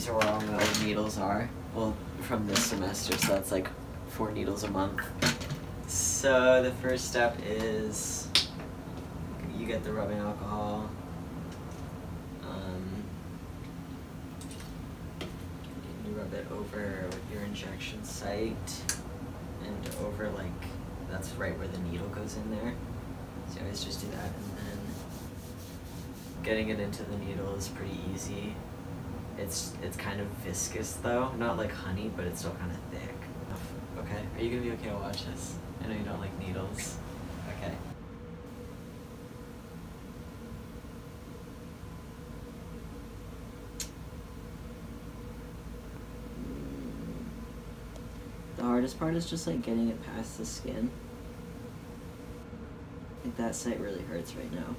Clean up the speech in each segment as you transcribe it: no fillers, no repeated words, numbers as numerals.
these are where all my old needles are. Well, from this semester, so that's like 4 needles a month. So the first step is you get the rubbing alcohol. You rub it over your injection site and over like, that's right where the needle goes in there. So you always just do that, and then getting it into the needle is pretty easy. It's kind of viscous though, not like honey, but it's still kind of thick. Okay, are you gonna be okay to watch this? I know you don't like needles. Okay. The hardest part is just like getting it past the skin. Like that site really hurts right now.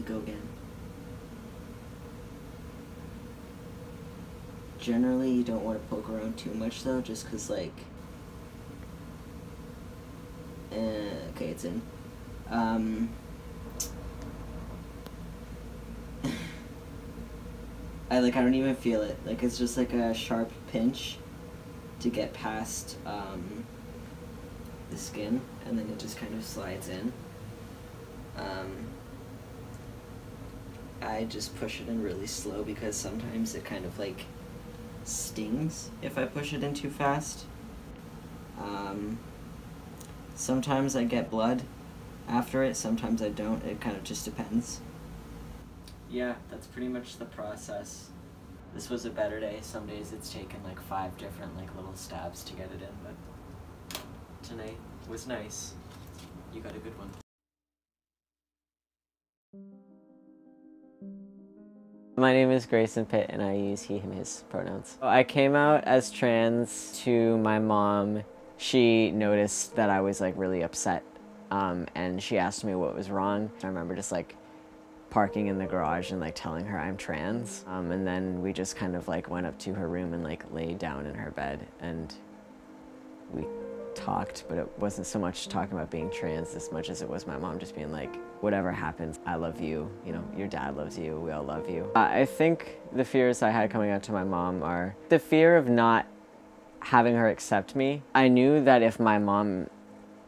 Go again. Generally, you don't want to poke around too much though, just because like, okay, it's in. I don't even feel it. Like, it's just like a sharp pinch to get past the skin, and then it just kind of slides in. I just push it in really slow because sometimes it kind of like stings if I push it in too fast. Sometimes I get blood after it, sometimes I don't. It kind of just depends. Yeah, that's pretty much the process. This was a better day. Some days it's taken like 5 different like little stabs to get it in, but tonight was nice. You got a good one. My name is Grayson Pitt, and I use he, him, his pronouns. I came out as trans to my mom. She noticed that I was like really upset, and she asked me what was wrong. I remember just like parking in the garage and like telling her I'm trans, and then we just kind of like went up to her room and like laid down in her bed, and we talked, but it wasn't so much talking about being trans as much as it was my mom just being like, whatever happens, I love you, you know, your dad loves you, we all love you. I think the fears I had coming out to my mom are the fear of not having her accept me. I knew that if my mom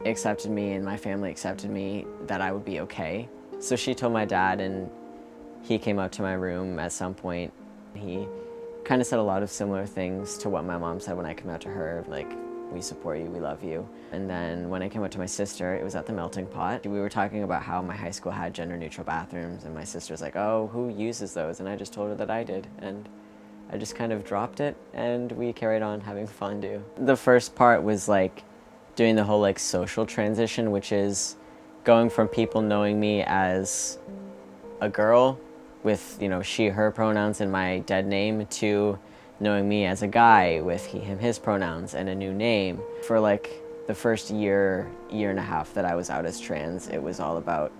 accepted me and my family accepted me, that I would be okay. So she told my dad, and he came up to my room at some point. He kind of said a lot of similar things to what my mom said when I came out to her, like, we support you, we love you. And then when I came out to my sister, it was at the Melting Pot. We were talking about how my high school had gender-neutral bathrooms, and my sister's like, oh, who uses those? And I just told her that I did, and I just kind of dropped it, and we carried on having fondue. The first part was like doing the whole like social transition, which is going from people knowing me as a girl with, you know, she, her pronouns and my dead name, to knowing me as a guy with he, him, his pronouns and a new name. For like the first year and a half that I was out as trans, it was all about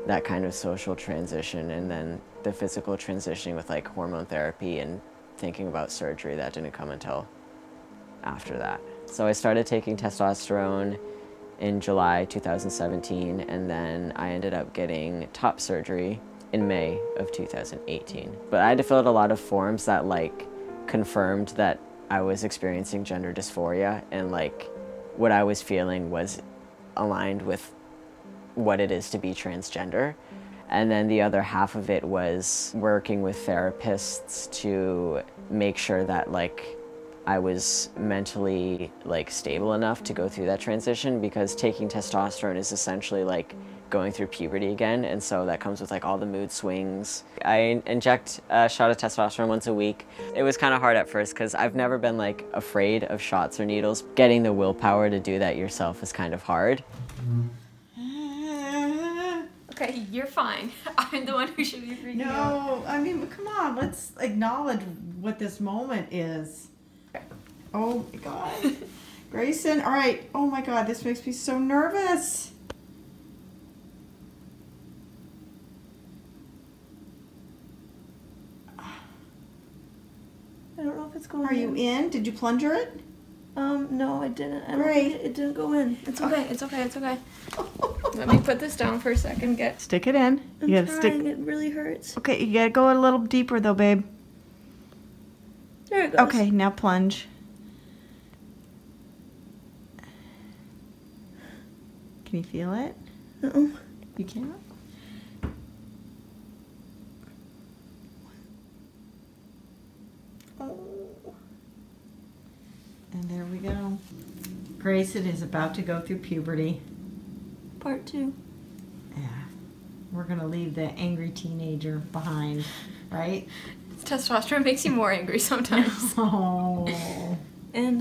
that kind of social transition, and then the physical transitioning with like hormone therapy and thinking about surgery. That didn't come until after that. So I started taking testosterone in July 2017, and then I ended up getting top surgery in May of 2018. But I had to fill out a lot of forms that like confirmed that I was experiencing gender dysphoria, and like what I was feeling was aligned with what it is to be transgender. And then the other half of it was working with therapists to make sure that like I was mentally like stable enough to go through that transition, because taking testosterone is essentially like going through puberty again, and so that comes with like all the mood swings. I inject a shot of testosterone once a week. It was kind of hard at first because I've never been like afraid of shots or needles. Getting the willpower to do that yourself is kind of hard. Okay, you're fine. I'm the one who should be freaking out. No, I mean, come on, let's acknowledge what this moment is. Oh my God. Grayson, all right. Oh my God, this makes me so nervous. I don't know if it's going Are you in? Did you plunger it? No, I didn't. I Great. it didn't go in. It's okay. It's okay. It's okay. Let me put this down for a second. Stick it in. I'm You gotta trying. stick. It really hurts. Okay, you gotta go a little deeper though, babe. There it goes. Okay, now plunge. Can you feel it? Uh-oh. You can't? Oh. And there we go. Grayson is about to go through puberty. Part 2. Yeah. We're gonna leave the angry teenager behind, right? Testosterone makes you more angry sometimes. Oh. And,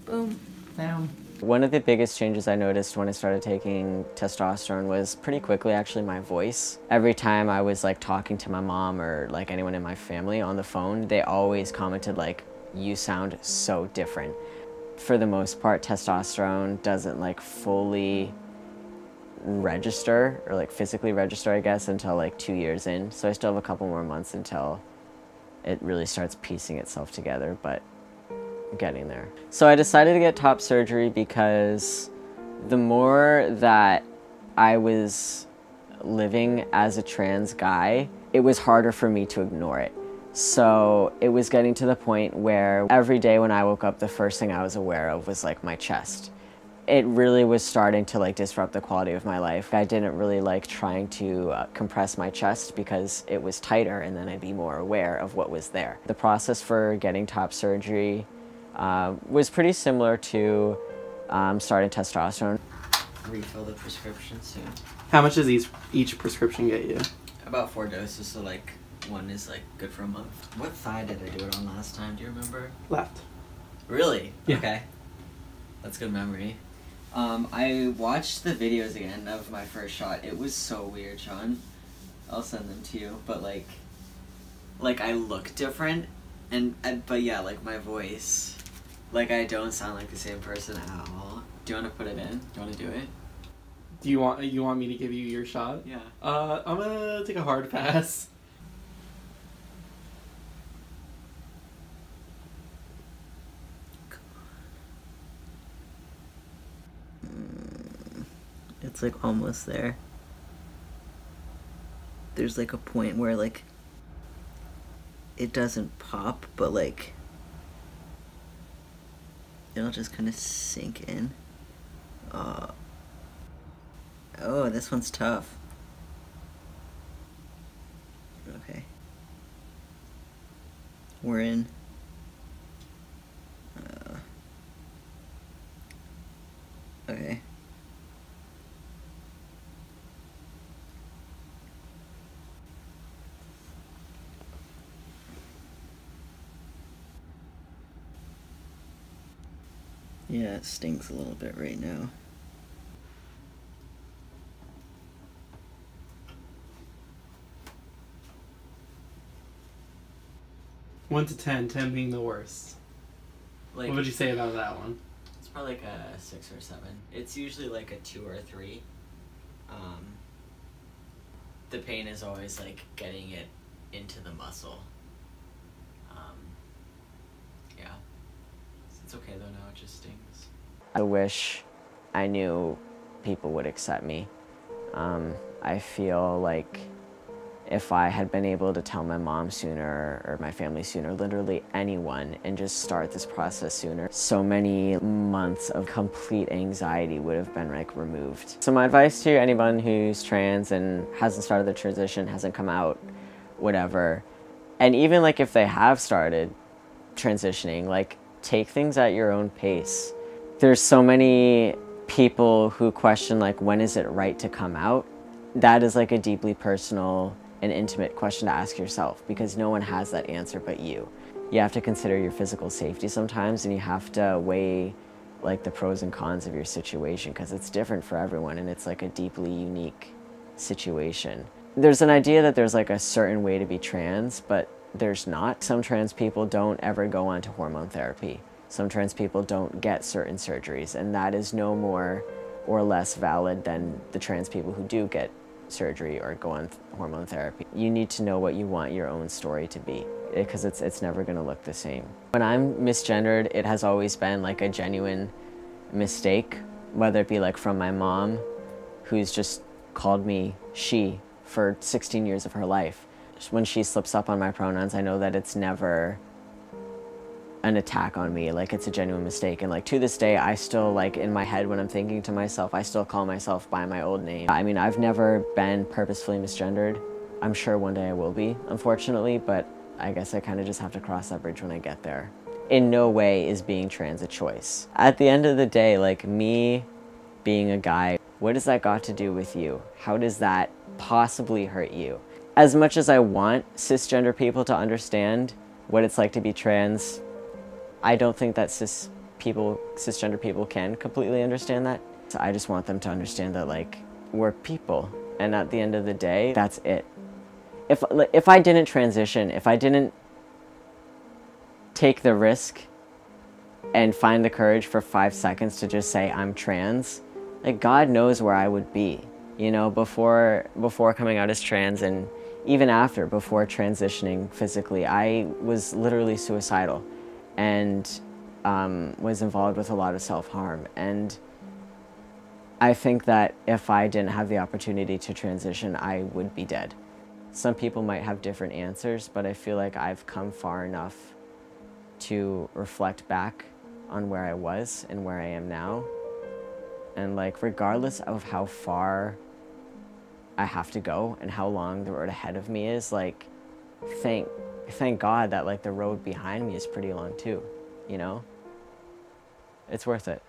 boom. Boom. One of the biggest changes I noticed when I started taking testosterone was pretty quickly actually my voice. Every time I was like talking to my mom or like anyone in my family on the phone, they always commented like, you sound so different. For the most part, testosterone doesn't like fully register or like physically register, I guess, until like 2 years in. So I still have a couple more months until it really starts piecing itself together, but getting there. So I decided to get top surgery because the more that I was living as a trans guy, it was harder for me to ignore it. So it was getting to the point where every day when I woke up, the first thing I was aware of was like my chest. It really was starting to like disrupt the quality of my life. I didn't really like trying to compress my chest because it was tighter and then I'd be more aware of what was there. The process for getting top surgery was pretty similar to starting testosterone. Refill the prescription soon. How much does each prescription get you? About 4 doses, so like one is like good for a month. What thigh did I do it on last time? Do you remember? Left. Really? Yeah. Okay. That's good memory. I watched the videos again of my first shot. It was so weird, Sean. I'll send them to you. But like I look different, but yeah, like my voice, like I don't sound like the same person at all. Do you want to put it in? Do you want to do it? Do you want me to give you your shot? Yeah. I'm gonna take a hard pass. It's like almost there. There's like a point where like it doesn't pop, but like it'll just kind of sink in. Oh, this one's tough. Okay. We're in. Okay. Yeah, it stings a little bit right now. One to 10, 10 being the worst. Like, what would you say about that one? It's probably like a 6 or 7. It's usually like a 2 or a 3. The pain is always like getting it into the muscle. Yeah. It's okay though now, it just stings. I wish I knew people would accept me. I feel like if I had been able to tell my mom sooner or my family sooner, literally anyone, and just start this process sooner, so many months of complete anxiety would have been like removed. So my advice to anyone who's trans and hasn't started the transition, hasn't come out, whatever, and even like if they have started transitioning, like take things at your own pace. There's so many people who question like, when is it right to come out? That is like a deeply personal and intimate question to ask yourself, because no one has that answer but you. You have to consider your physical safety sometimes, and you have to weigh like the pros and cons of your situation, because it's different for everyone and it's like a deeply unique situation. There's an idea that there's like a certain way to be trans, but there's not. Some trans people don't ever go on to hormone therapy. Some trans people don't get certain surgeries, and that is no more or less valid than the trans people who do get surgery or go on hormone therapy. You need to know what you want your own story to be, because it's never going to look the same. When I'm misgendered, it has always been like a genuine mistake, whether it be like from my mom, who's just called me she for 16 years of her life. When she slips up on my pronouns, I know that it's never an attack on me, like it's a genuine mistake. And like to this day, I still, like in my head when I'm thinking to myself, I still call myself by my old name. I mean, I've never been purposefully misgendered. I'm sure one day I will be, unfortunately, but I guess I kind of just have to cross that bridge when I get there. In no way is being trans a choice. At the end of the day, like me being a guy, what does that got to do with you? How does that possibly hurt you? As much as I want cisgender people to understand what it's like to be trans, I don't think that cisgender people can completely understand that. So I just want them to understand that, like, we're people, and at the end of the day, that's it. If I didn't transition, if I didn't take the risk and find the courage for 5 seconds to just say I'm trans, like, God knows where I would be, you know, before coming out as trans, and even after, before transitioning physically. I was literally suicidal and was involved with a lot of self-harm. And I think that if I didn't have the opportunity to transition, I would be dead. Some people might have different answers, but I feel like I've come far enough to reflect back on where I was and where I am now. And like, regardless of how far I have to go and how long the road ahead of me is, like, thank God that like the road behind me is pretty long too, you know? It's worth it.